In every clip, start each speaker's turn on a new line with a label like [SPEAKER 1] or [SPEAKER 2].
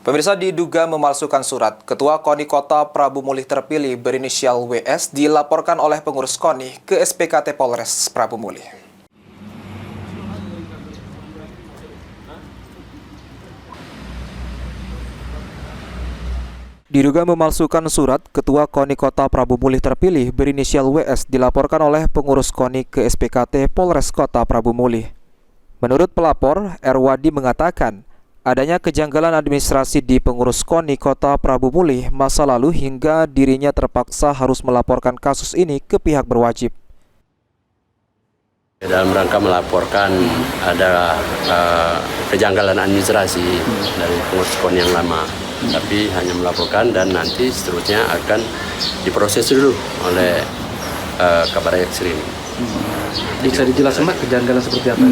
[SPEAKER 1] Pemirsa, diduga memalsukan surat, Ketua KONI Kota Prabu Mulih terpilih berinisial WS dilaporkan oleh pengurus KONI ke SPKT Polres Prabu Mulih. Diduga memalsukan surat, Ketua KONI Kota Prabu Mulih terpilih berinisial WS dilaporkan oleh pengurus KONI ke SPKT Polres Kota Prabu Mulih. Menurut pelapor, Erwadi mengatakan, adanya kejanggalan administrasi di pengurus KONI Kota Prabu Mulih masa lalu hingga dirinya terpaksa harus melaporkan kasus ini ke pihak berwajib.
[SPEAKER 2] Dalam rangka melaporkan ada kejanggalan administrasi dari pengurus KONI yang lama, tapi hanya melaporkan dan nanti seterusnya akan diproses dulu oleh Kabar Eskrim.
[SPEAKER 3] Bisa dijelaskan kejanggalan seperti apa?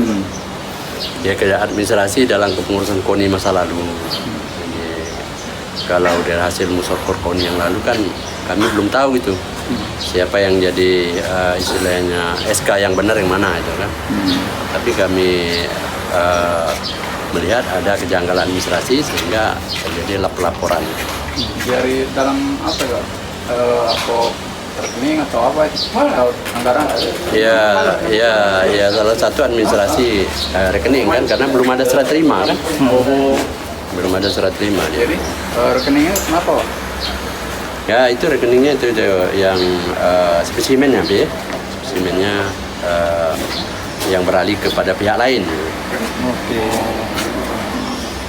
[SPEAKER 2] Ya, kejanggalan administrasi dalam kepengurusan KONI masa lalu. Jadi, kalau dari hasil musawarah KONI yang lalu kan kami belum tahu gitu siapa yang jadi istilahnya SK yang benar yang mana itu kan. Tapi kami melihat ada kejanggalan administrasi sehingga terjadi laporan.
[SPEAKER 4] Dari dalam apa ya? Apa rekening atau apa itu? Anggaran?
[SPEAKER 2] Ya, salah satu administrasi rekening kan, karena belum ada serah terima kan. Belum ada serah terima.
[SPEAKER 4] Jadi rekeningnya kenapa, Pak?
[SPEAKER 2] Ya, itu rekeningnya itu yang spesimennya, spesimennya yang beralih kepada pihak lain.
[SPEAKER 3] Oke.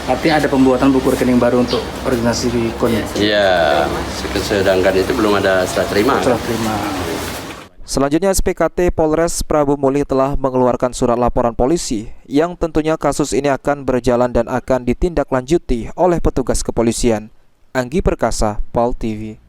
[SPEAKER 3] Artinya ada pembuatan buku rekening baru untuk organisasi KONI?
[SPEAKER 2] Iya, sedangkan itu belum ada serah terima.
[SPEAKER 1] Selanjutnya, SPKT Polres Prabu Mulih telah mengeluarkan surat laporan polisi yang tentunya kasus ini akan berjalan dan akan ditindaklanjuti oleh petugas kepolisian. Anggi Perkasa, POL TV.